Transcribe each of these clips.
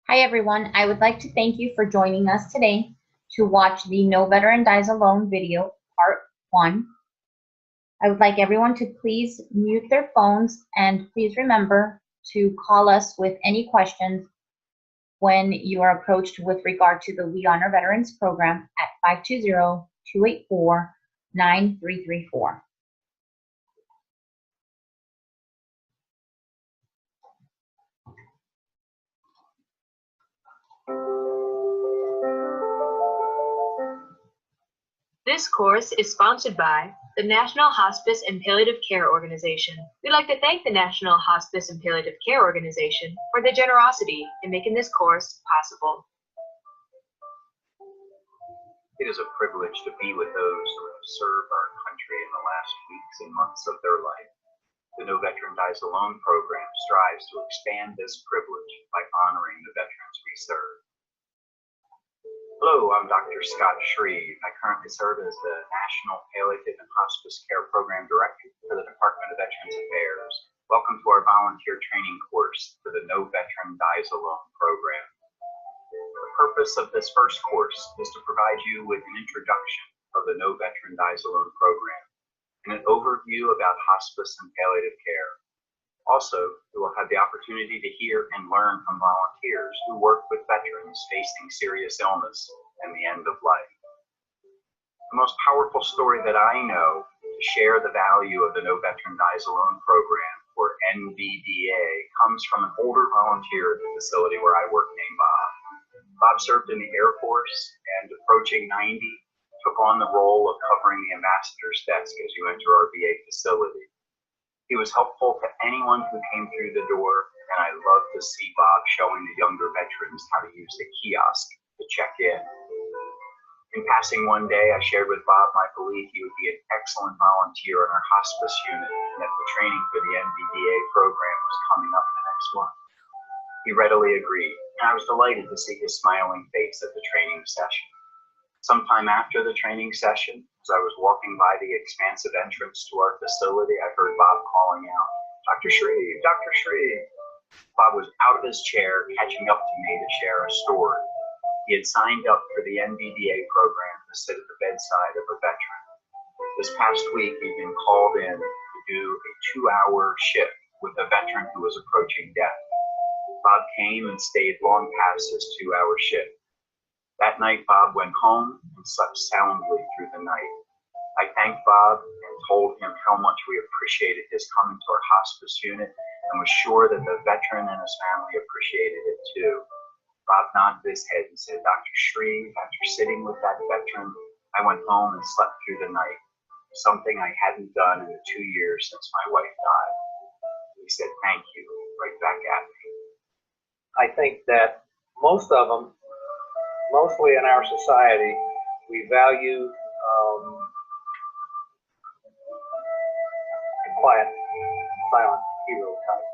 Hi everyone, I would like to thank you for joining us today to watch the No Veteran Dies Alone video, Part 1. I would like everyone to please mute their phones and please remember to call us with any questions when you are approached with regard to the We Honor Veterans program at 520-284-9334. This course is sponsored by the National Hospice and Palliative Care Organization. We'd like to thank the National Hospice and Palliative Care Organization for their generosity in making this course possible. It is a privilege to be with those who have served our country in the last weeks and months of their life. The No Veteran Dies Alone program strives to expand this privilege by honoring the veterans we serve. Hello, I'm Dr. Scott Shreve. I currently serve as the National Palliative and Hospice Care Program Director for the Department of Veterans Affairs. Welcome to our volunteer training course for the No Veteran Dies Alone program. The purpose of this first course is to provide you with an introduction of the No Veteran Dies Alone program and an overview about hospice and palliative care. Also, you will have the opportunity to hear and learn from volunteers who work with veterans facing serious illness and the end of life. The most powerful story that I know to share the value of the No Veteran Dies Alone program, or NVDA, comes from an older volunteer at the facility where I work named Bob. Bob served in the Air Force and, approaching 90, took on the role of covering the ambassador's desk as you enter our VA facility. He was helpful to anyone who came through the door, and I love to see Bob showing the younger veterans how to use the kiosk to check in. In passing one day, I shared with Bob my belief he would be an excellent volunteer in our hospice unit and that the training for the NVDA program was coming up the next month. He readily agreed, and I was delighted to see his smiling face at the training session. Sometime after the training session, as I was walking by the expansive entrance to our facility, I heard Bob calling out, "Dr. Shreve, Dr. Shreve." Bob was out of his chair, catching up to me to share a story. He had signed up for the NVDA program to sit at the bedside of a veteran. This past week, he'd been called in to do a 2-hour shift with a veteran who was approaching death. Bob came and stayed long past his 2-hour shift. That night, Bob went home and slept soundly through the night. I thanked Bob and told him how much we appreciated his coming to our hospice unit and was sure that the veteran and his family appreciated it too. Bob nodded his head and said, "Dr. Shreve, after sitting with that veteran, I went home and slept through the night, something I hadn't done in the 2 years since my wife died." He said, "Thank you," right back at me. I think that most of them, mostly in our society, we value the quiet, silent hero type.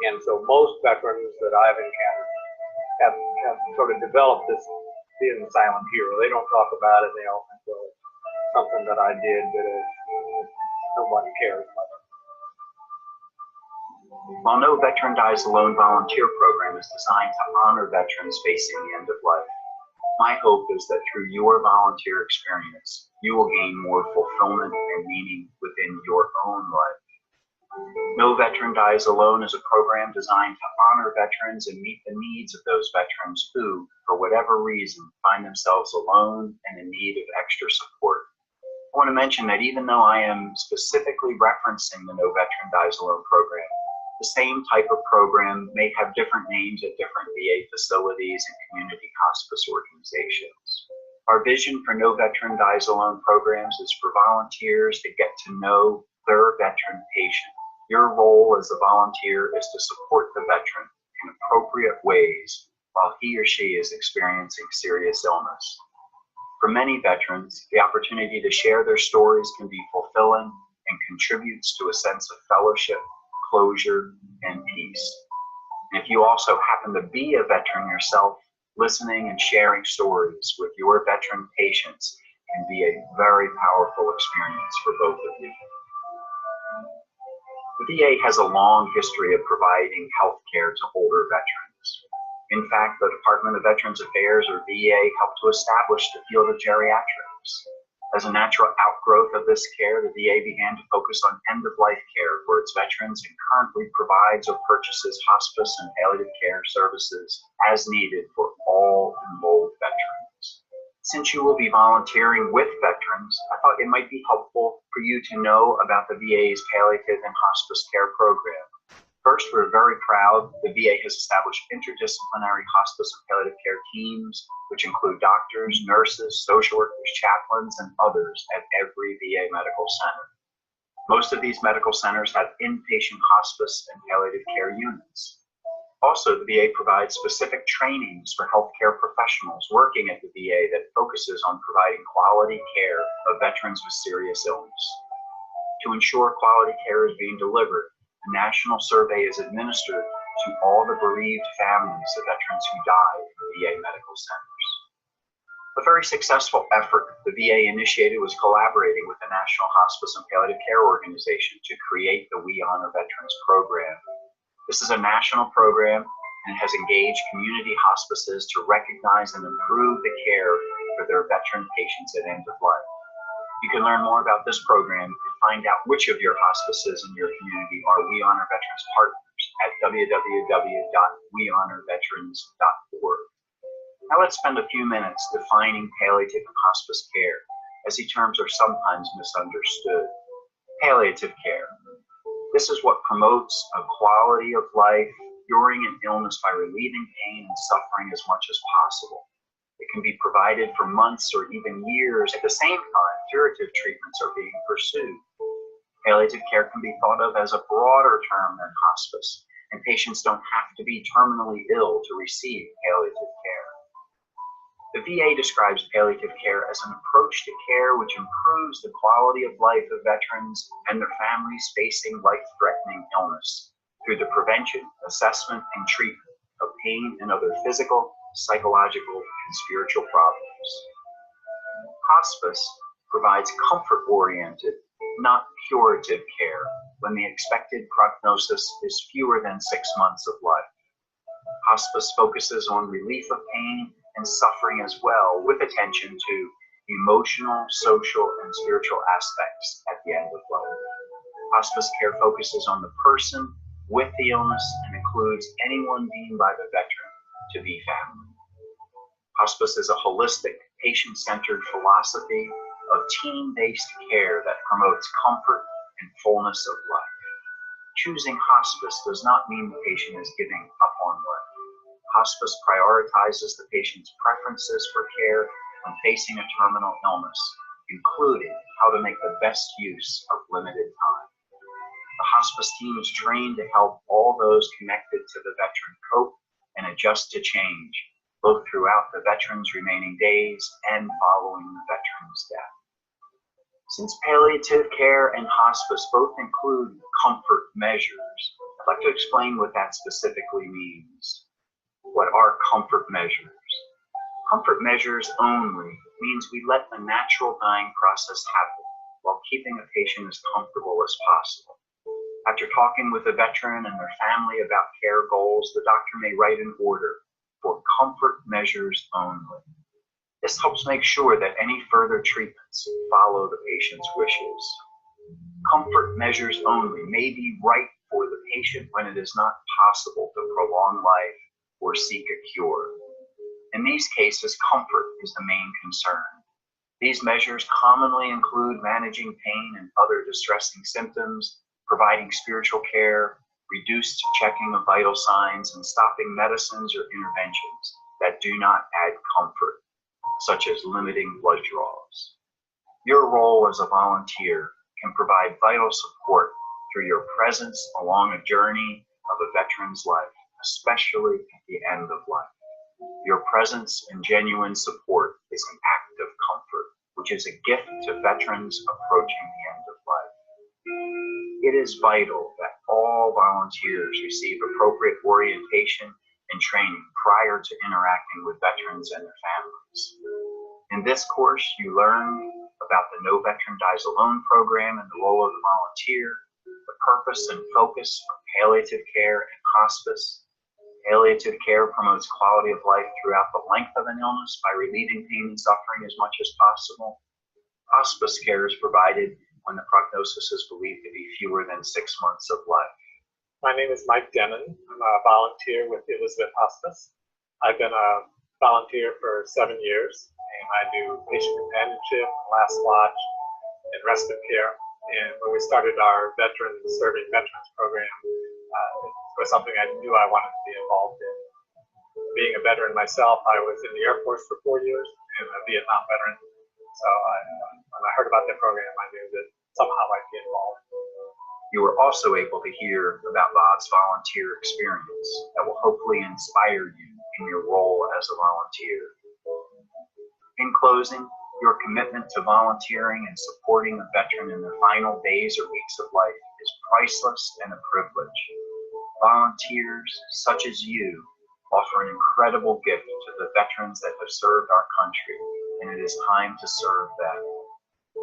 And so most veterans that I've encountered have sort of developed this being the silent hero. They don't talk about it. They don't think, well, it's something that I did, but nobody cares much. While No Veteran Dies Alone volunteer program is designed to honor veterans facing the end of life, my hope is that through your volunteer experience, you will gain more fulfillment and meaning within your own life. No Veteran Dies Alone is a program designed to honor veterans and meet the needs of those veterans who, for whatever reason, find themselves alone and in need of extra support. I want to mention that even though I am specifically referencing the No Veteran Dies Alone program, the same type of program may have different names at different VA facilities and community hospice organizations. Our vision for No Veteran Dies Alone programs is for volunteers to get to know their veteran patient. Your role as a volunteer is to support the veteran in appropriate ways while he or she is experiencing serious illness. For many veterans, the opportunity to share their stories can be fulfilling and contributes to a sense of fellowship, closure, and peace. And if you also happen to be a veteran yourself, listening and sharing stories with your veteran patients can be a very powerful experience for both of you. The VA has a long history of providing health care to older veterans. In fact, the Department of Veterans Affairs, or VA, helped to establish the field of geriatrics. As a natural outgrowth of this care, the VA began to focus on end-of-life care for its veterans and currently provides or purchases hospice and palliative care services as needed for all enrolled veterans. Since you will be volunteering with veterans, I thought it might be helpful for you to know about the VA's palliative and hospice care program. First, we're very proud the VA has established interdisciplinary hospice and palliative care teams, which include doctors, nurses, social workers, chaplains, and others at every VA medical center. Most of these medical centers have inpatient hospice and palliative care units. Also, the VA provides specific trainings for healthcare professionals working at the VA that focuses on providing quality care of veterans with serious illness. To ensure quality care is being delivered, a national survey is administered to all the bereaved families of veterans who died in VA medical centers. A very successful effort the VA initiated was collaborating with the National Hospice and Palliative Care Organization to create the We Honor Veterans program. This is a national program and has engaged community hospices to recognize and improve the care for their veteran patients at end of life. You can learn more about this program and find out which of your hospices in your community are We Honor Veterans partners at www.wehonorveterans.org. Now let's spend a few minutes defining palliative and hospice care, as these terms are sometimes misunderstood. Palliative care. This is what promotes a quality of life during an illness by relieving pain and suffering as much as possible. It can be provided for months or even years. At the same time, curative treatments are being pursued. Palliative care can be thought of as a broader term than hospice, and patients don't have to be terminally ill to receive palliative care. The VA describes palliative care as an approach to care which improves the quality of life of veterans and their families facing life-threatening illness through the prevention, assessment, and treatment of pain and other physical, psychological, and spiritual problems. Hospice provides comfort-oriented, not curative care when the expected prognosis is fewer than 6 months of life. Hospice focuses on relief of pain and suffering as well, with attention to emotional, social, and spiritual aspects at the end of life. Hospice care focuses on the person with the illness and includes anyone deemed by the veteran to be family. Hospice is a holistic, patient-centered philosophy of team-based care that promotes comfort and fullness of life. Choosing hospice does not mean the patient is giving up on life. Hospice prioritizes the patient's preferences for care when facing a terminal illness, including how to make the best use of limited time. The hospice team is trained to help all those connected to the veteran cope and adjust to change, both throughout the veteran's remaining days and following the veteran's death. Since palliative care and hospice both include comfort measures, I'd like to explain what that specifically means. What are comfort measures? Comfort measures only means we let the natural dying process happen while keeping a patient as comfortable as possible. After talking with the veteran and their family about care goals, the doctor may write an order for comfort measures only. This helps make sure that any further treatments follow the patient's wishes. Comfort measures only may be right for the patient when it is not possible to prolong life or seek a cure. In these cases, comfort is the main concern. These measures commonly include managing pain and other distressing symptoms, providing spiritual care, reduced checking of vital signs, and stopping medicines or interventions that do not add comfort, such as limiting blood draws. Your role as a volunteer can provide vital support through your presence along a journey of a veteran's life, especially at the end of life. Your presence and genuine support is an act of comfort, which is a gift to veterans approaching the end of life. It is vital that all volunteers receive appropriate orientation and training prior to interacting with veterans and their families. In this course, you learn about the No Veteran Dies Alone program and the role of the volunteer, the purpose and focus of palliative care and hospice, Palliative care promotes quality of life throughout the length of an illness by relieving pain and suffering as much as possible. Hospice care is provided when the prognosis is believed to be fewer than 6 months of life. My name is Mike Denon. I'm a volunteer with Elizabeth Hospice. I've been a volunteer for 7 years, and I do patient companionship, last watch, and respite care. And when we started our serving veterans program, it was something I knew I wanted to be involved in. Being a veteran myself, I was in the Air Force for 4 years and a Vietnam veteran. So when I heard about the program, I knew that somehow I'd be involved. You were also able to hear about Bob's volunteer experience that will hopefully inspire you in your role as a volunteer. In closing, your commitment to volunteering and supporting a veteran in their final days or weeks of life is priceless and a privilege. Volunteers such as you offer an incredible gift to the veterans that have served our country, and it is time to serve them.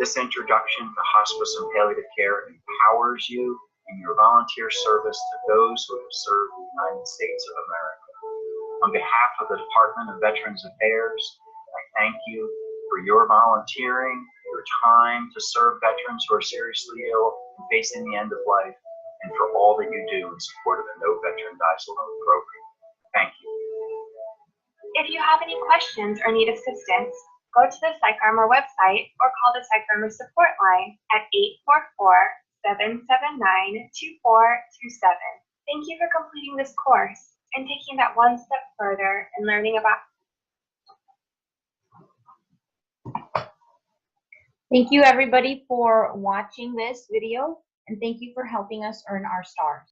This introduction to hospice and palliative care empowers you in your volunteer service to those who have served the United States of America. On behalf of the Department of Veterans Affairs, I thank you for your volunteering, your time to serve veterans who are seriously ill and facing the end of life, and for all that you do in support of the No Veteran Dies Alone program. Thank you. If you have any questions or need assistance, go to the Psych Armor website or call the Psych Armor support line at 844-779-2427. Thank you for completing this course and taking that one step further in learning about. Thank you everybody for watching this video, and thank you for helping us earn our stars.